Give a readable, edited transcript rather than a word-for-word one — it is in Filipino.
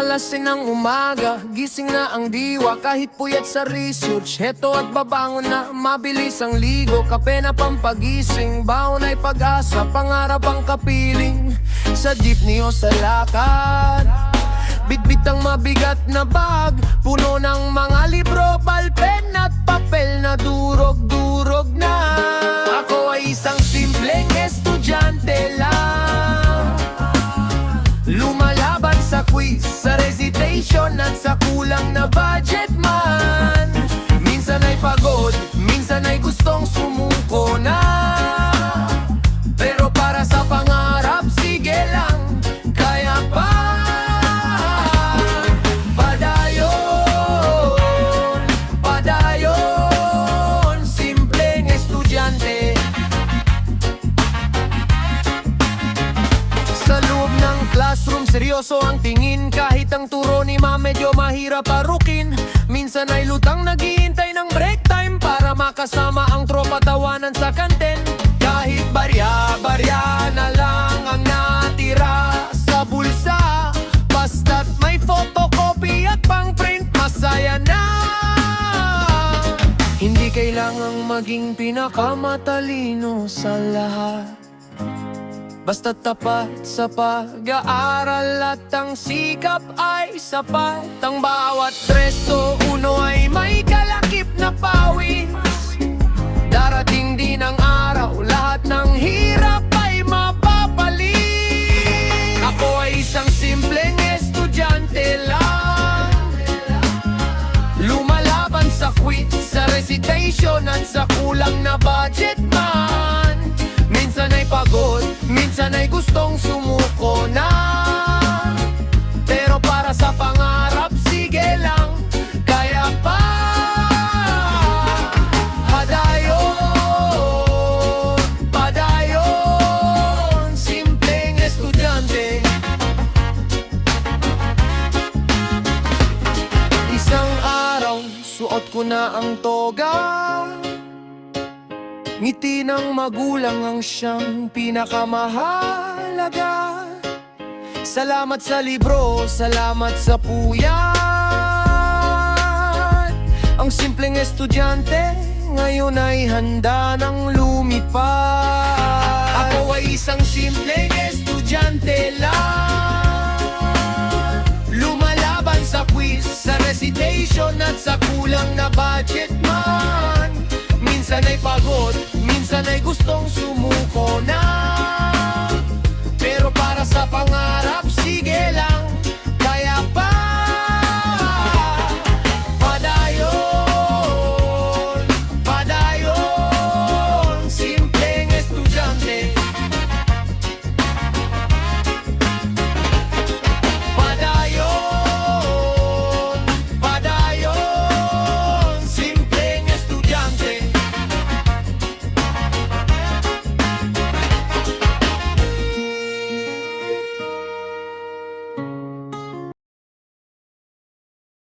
Alasin ng umaga, gising na ang diwa. Kahit puyat sa research, heto at babangon na. Mabilis ang ligo, kape na pampagising. Baon ay pag-asa, pangarap ang kapiling. Sa jeepney o sa lakad, bitbit ang mabigat na bag. Puno ng mga libro, balpen at papel na durog-durog na. Ako ay isang simpleng estudyante lang, lumalaban sa quiz, sa recitation at sa kulang na budget man. Minsan ay pagod, minsan ay gustong sumuko na. Pero para sa pangarap, sige lang, kaya pa. Padayon, padayon, simpleng estudyante. Sa loob ng classroom, seryoso ang tingin. Kahit ang turo ni ma medyo mahirap arukin. Minsan ay lutang naghihintay ng break time para makasama ang tropa tawanan sa kantin. Kahit barya-barya na lang ang natira sa bulsa, basta't may photocopy at pang-print, masaya na. Hindi kailangang maging pinakamatalino sa lahat, basta tapat sa pag-aaral at ang sikap ay sapat. Ang bawat 3 o 1 ay may kalakip na pawis. Darating din ang araw, lahat ng hirap ay mapapalit. Ako ay isang simpleng estudyante lang, lumalaban sa quiz, sa recitation at sa kulang na budget man. Minsan ay pagod, minsan ay gustong sumuko na. Pero para sa pangarap, sige lang, kaya pa. Padayon, padayon, simpleng estudyante. Isang araw, suot ko na ang toga. Ngiti ng magulang ang siyang pinakamahalaga. Salamat sa libro, salamat sa puyat. Ang simpleng estudyante ngayon ay handa ng lumipad. Ako ay isang simpleng estudyante lang, lumalaban sa quiz, sa recitation at sa kulang na budget man. Minsan ay pagod, minsan ay gustong sumuko